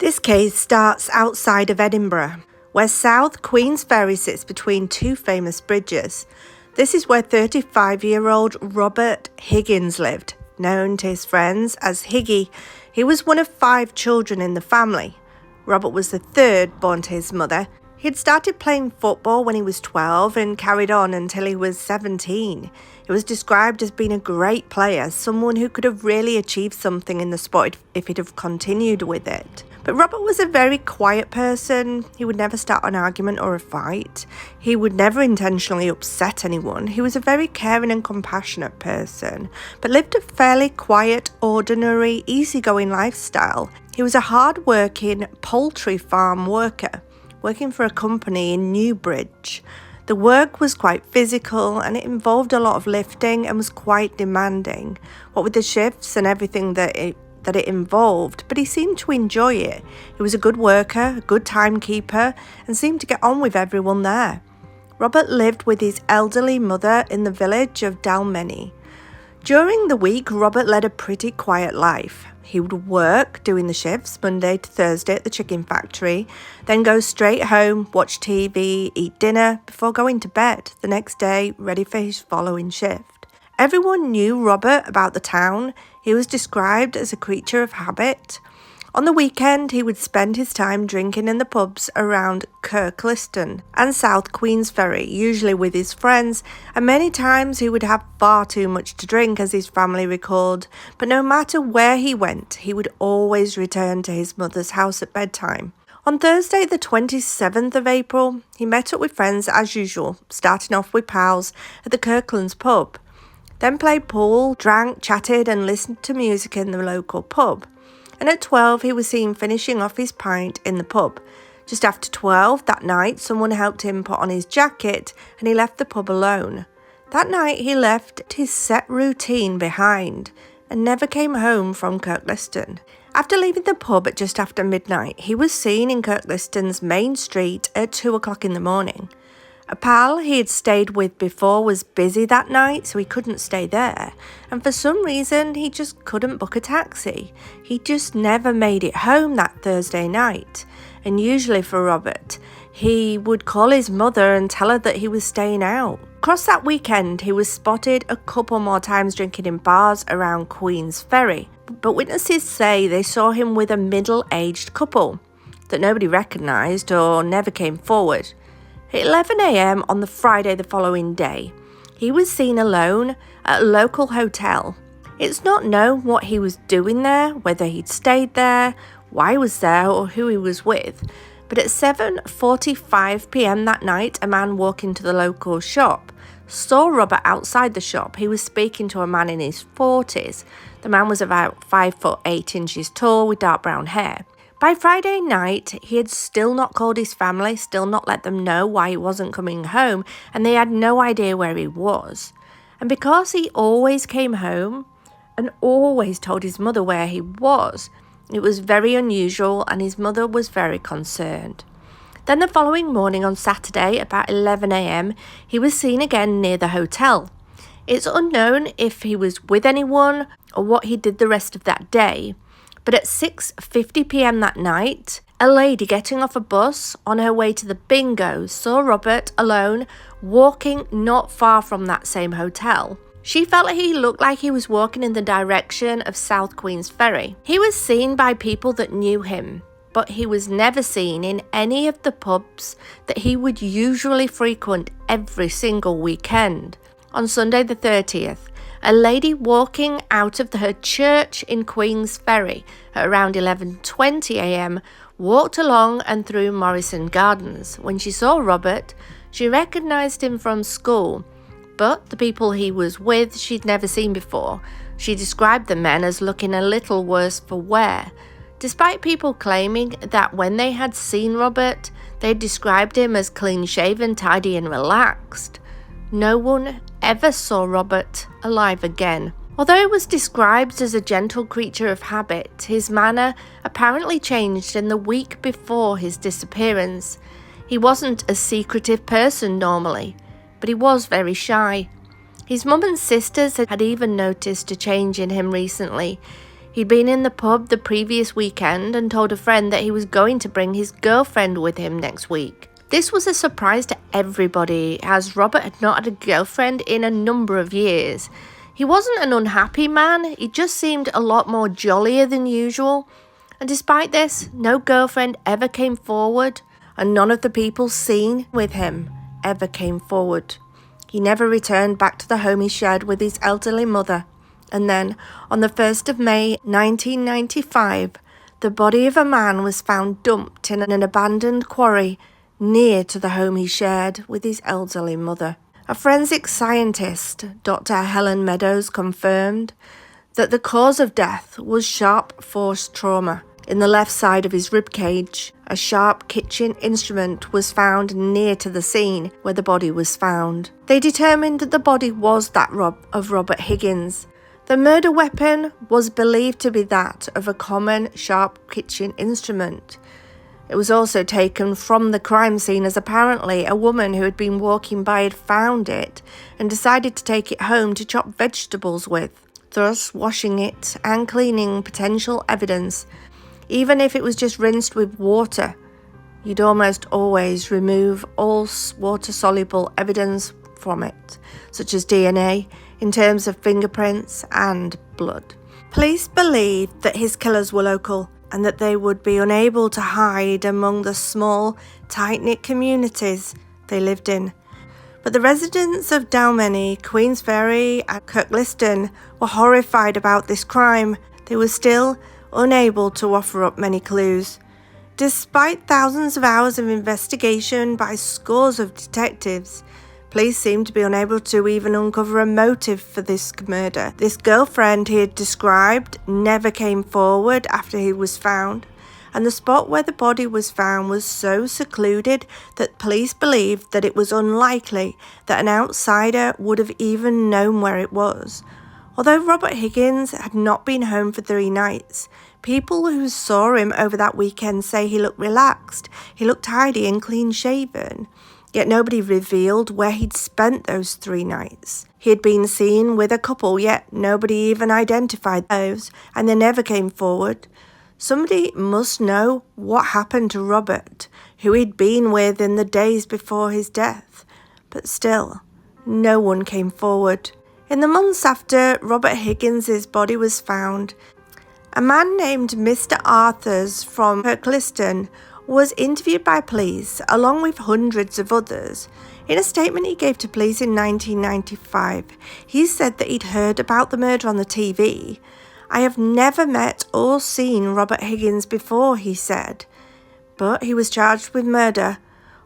This case starts outside of Edinburgh, where South Queensferry sits between two famous bridges. This is where 35-year-old Robert Higgins lived, known to his friends as Higgy. He was one of 5 children in the family. Robert was the third born to his mother. He had started playing football when he was 12 and carried on until he was 17. He was described as being a great player, someone who could have really achieved something in the sport if he'd have continued with it. But Robert was a very quiet person. He would never start an argument or a fight. He would never intentionally upset anyone. He was a very caring and compassionate person, but lived a fairly quiet, ordinary, easygoing lifestyle. He was a hard-working poultry farm worker, working for a company in Newbridge. The work was quite physical and it involved a lot of lifting and was quite demanding, what with the shifts and everything that it involved, but he seemed to enjoy it. He was a good worker, a good timekeeper, and seemed to get on with everyone there. Robert lived with his elderly mother in the village of Dalmeny. During the week, Robert led a pretty quiet life. He would work, doing the shifts, Monday to Thursday at the chicken factory, then go straight home, watch TV, eat dinner, before going to bed the next day, ready for his following shift. Everyone knew Robert about the town. He was described as a creature of habit. On the weekend, he would spend his time drinking in the pubs around Kirkliston and South Queensferry, usually with his friends, and many times he would have far too much to drink, as his family recalled. But no matter where he went, he would always return to his mother's house at bedtime. On Thursday, the 27th of April, he met up with friends as usual, starting off with pals at the Kirklands pub. Then played pool, drank, chatted and listened to music in the local pub. And at 12 he was seen finishing off his pint in the pub. Just after 12 that night, someone helped him put on his jacket and he left the pub alone. That night he left his set routine behind and never came home from Kirkliston. After leaving the pub at just after midnight, he was seen in Kirkliston's main street at 2 o'clock in the morning. A pal he had stayed with before was busy that night, so he couldn't stay there, and for some reason he just couldn't book a taxi. He just never made it home that Thursday night, and usually for Robert, he would call his mother and tell her that he was staying out. Across that weekend, he was spotted a couple more times drinking in bars around Queensferry, but witnesses say they saw him with a middle-aged couple that nobody recognised or never came forward. At 11 a.m. on the Friday the following day, he was seen alone at a local hotel. It's not known what he was doing there, whether he'd stayed there, why he was there, or who he was with. But at 7:45 p.m. that night, a man walked into the local shop, saw Robert outside the shop. He was speaking to a man in his 40s. The man was about 5'8" tall with dark brown hair. By Friday night, he had still not called his family, still not let them know why he wasn't coming home, and they had no idea where he was. And because he always came home and always told his mother where he was, it was very unusual and his mother was very concerned. Then the following morning on Saturday, about 11 a.m, he was seen again near the hotel. It's unknown if he was with anyone or what he did the rest of that day. But at 6:50 p.m. that night, a lady getting off a bus on her way to the bingo saw Robert alone walking not far from that same hotel. She felt he looked like he was walking in the direction of South Queensferry. He was seen by people that knew him, but he was never seen in any of the pubs that he would usually frequent every single weekend. On Sunday the 30th, a lady walking out of her church in Queensferry at around 11:20 a.m. walked along and through Morrison Gardens. When she saw Robert, she recognised him from school, but the people he was with she'd never seen before. She described the men as looking a little worse for wear. Despite people claiming that when they had seen Robert, they described him as clean-shaven, tidy and relaxed, no one ever saw Robert alive again. Although he was described as a gentle creature of habit, his manner apparently changed in the week before his disappearance. He wasn't a secretive person normally, but he was very shy. His mum and sisters had even noticed a change in him recently. He'd been in the pub the previous weekend and told a friend that he was going to bring his girlfriend with him next week. This was a surprise to everybody, as Robert had not had a girlfriend in a number of years. He wasn't an unhappy man, he just seemed a lot more jollier than usual. And despite this, no girlfriend ever came forward, and none of the people seen with him ever came forward. He never returned back to the home he shared with his elderly mother. And then, on the 1st of May 1995, the body of a man was found dumped in an abandoned quarry near to the home he shared with his elderly mother. A forensic scientist, Dr. Helen Meadows, confirmed that the cause of death was sharp force trauma. In the left side of his ribcage, a sharp kitchen instrument was found near to the scene where the body was found. They determined that the body was that of Robert Higgins. The murder weapon was believed to be that of a common sharp kitchen instrument. It was also taken from the crime scene, as apparently a woman who had been walking by had found it and decided to take it home to chop vegetables with, thus washing it and cleaning potential evidence. Even if it was just rinsed with water, you'd almost always remove all water-soluble evidence from it, such as DNA, in terms of fingerprints and blood. Police believed that his killers were local and that they would be unable to hide among the small, tight-knit communities they lived in. But the residents of Dalmeny, Queensferry and Kirkliston were horrified about this crime. They were still unable to offer up many clues. Despite thousands of hours of investigation by scores of detectives, police seemed to be unable to even uncover a motive for this murder. This girlfriend he had described never came forward after he was found, and the spot where the body was found was so secluded that police believed that it was unlikely that an outsider would have even known where it was. Although Robert Higgins had not been home for 3 nights, people who saw him over that weekend say he looked relaxed, he looked tidy and clean-shaven. Yet nobody revealed where he'd spent those 3 nights. He had been seen with a couple, yet nobody even identified those, and they never came forward. Somebody must know what happened to Robert, who he'd been with in the days before his death. But still, no one came forward. In the months after Robert Higgins' body was found, a man named Mr. Arthurs from Kirkliston was interviewed by police along with hundreds of others. In a statement he gave to police in 1995, he said that he'd heard about the murder on the TV. "I have never met or seen Robert Higgins before," he said, but he was charged with murder.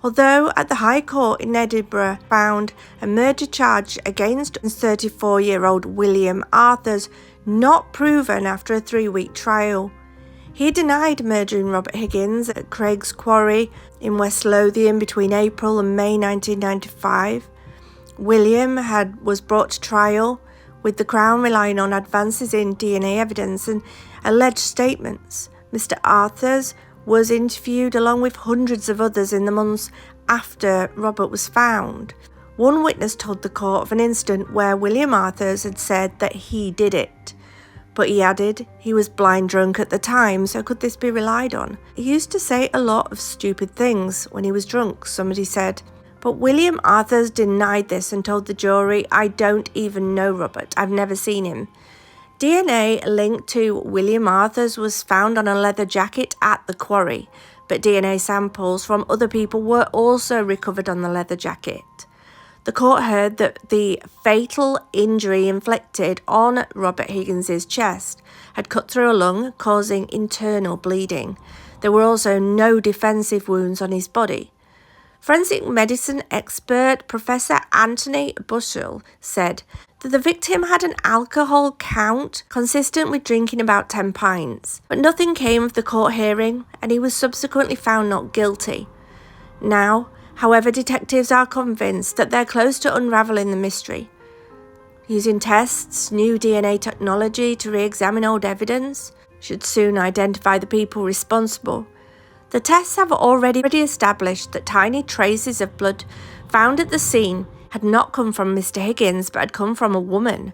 Although at the High Court in Edinburgh found a murder charge against 34-year-old William Arthurs not proven after a 3-week trial. He denied murdering Robert Higgins at Craig's Quarry in West Lothian between April and May 1995. William was brought to trial, with the Crown relying on advances in DNA evidence and alleged statements. Mr. Arthurs was interviewed along with hundreds of others in the months after Robert was found. One witness told the court of an incident where William Arthurs had said that he did it, but he added he was blind drunk at the time, so could this be relied on? He used to say a lot of stupid things when he was drunk, somebody said. But William Arthurs denied this and told the jury, "I don't even know Robert, I've never seen him." DNA linked to William Arthurs was found on a leather jacket at the quarry, but DNA samples from other people were also recovered on the leather jacket. The court heard that the fatal injury inflicted on Robert Higgins' chest had cut through a lung, causing internal bleeding. There were also no defensive wounds on his body. Forensic medicine expert Professor Anthony Bushell said that the victim had an alcohol count consistent with drinking about 10 pints, but nothing came of the court hearing and he was subsequently found not guilty. Now, however, detectives are convinced that they're close to unraveling the mystery. Using tests, new DNA technology to re-examine old evidence should soon identify the people responsible. The tests have already established that tiny traces of blood found at the scene had not come from Mr. Higgins but had come from a woman.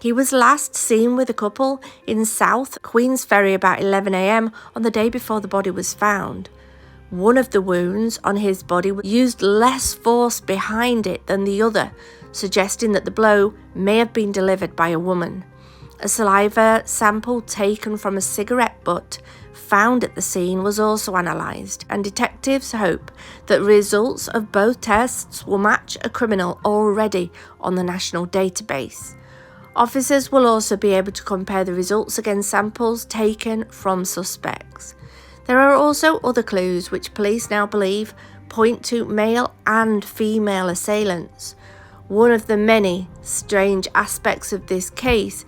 He was last seen with a couple in South Queensferry about 11 a.m. on the day before the body was found. One of the wounds on his body used less force behind it than the other, suggesting that the blow may have been delivered by a woman. A saliva sample taken from a cigarette butt found at the scene was also analysed, and detectives hope that results of both tests will match a criminal already on the national database. Officers will also be able to compare the results against samples taken from suspects. There are also other clues which police now believe point to male and female assailants. One of the many strange aspects of this case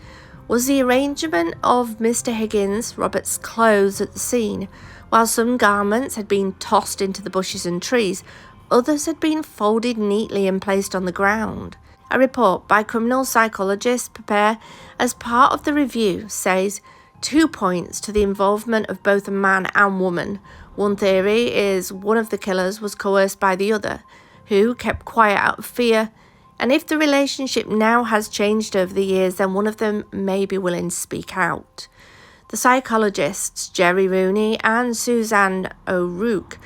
was the arrangement of Mr. Higgins, Robert's clothes at the scene. While some garments had been tossed into the bushes and trees, others had been folded neatly and placed on the ground. A report by criminal psychologists prepared as part of the review says 2 points to the involvement of both a man and woman. One theory is one of the killers was coerced by the other, who kept quiet out of fear, and if the relationship now has changed over the years, then one of them may be willing to speak out. The psychologists Jerry Rooney and Suzanne O'Rourke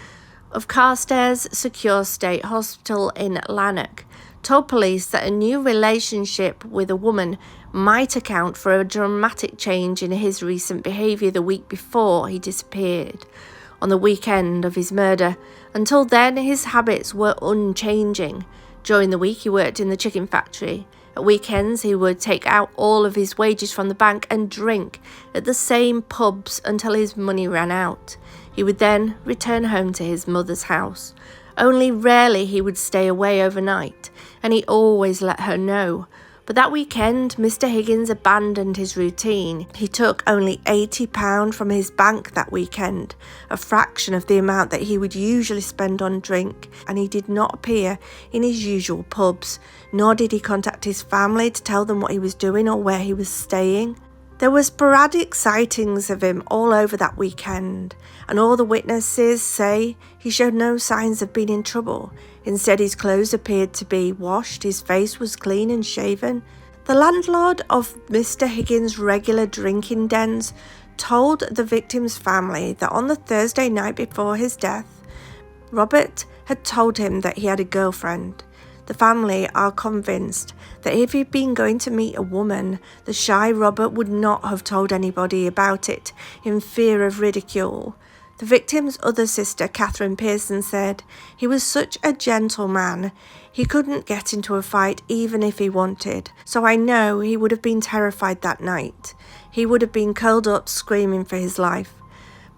of Carstairs Secure State Hospital in Lanark told police that a new relationship with a woman might account for a dramatic change in his recent behaviour the week before he disappeared, on the weekend of his murder. Until then, his habits were unchanging. During the week, he worked in the chicken factory. At weekends, he would take out all of his wages from the bank and drink at the same pubs until his money ran out. He would then return home to his mother's house. Only rarely he would stay away overnight, and he always let her know. But that weekend, Mr. Higgins abandoned his routine. He took only £80 from his bank that weekend, a fraction of the amount that he would usually spend on drink, and he did not appear in his usual pubs, nor did he contact his family to tell them what he was doing or where he was staying. There were sporadic sightings of him all over that weekend, and all the witnesses say he showed no signs of being in trouble. Instead, his clothes appeared to be washed, his face was clean and shaven. The landlord of Mr. Higgins' regular drinking dens told the victim's family that on the Thursday night before his death, Robert had told him that he had a girlfriend. The family are convinced that if he'd been going to meet a woman, the shy Robert would not have told anybody about it in fear of ridicule. The victim's other sister, Catherine Pearson, said he was such a gentleman, he couldn't get into a fight even if he wanted, so I know he would have been terrified that night. He would have been curled up screaming for his life.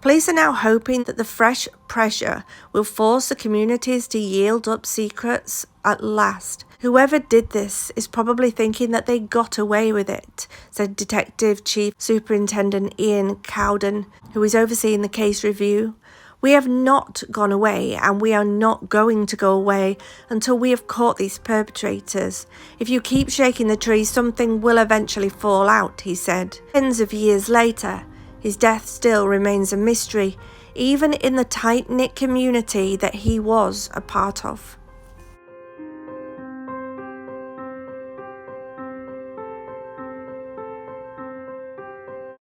Police are now hoping that the fresh pressure will force the communities to yield up secrets at last. Whoever did this is probably thinking that they got away with it, said Detective Chief Superintendent Ian Cowden, who is overseeing the case review. We have not gone away, and we are not going to go away until we have caught these perpetrators. If you keep shaking the tree, something will eventually fall out, he said. Tens of years later, his death still remains a mystery, even in the tight-knit community that he was a part of.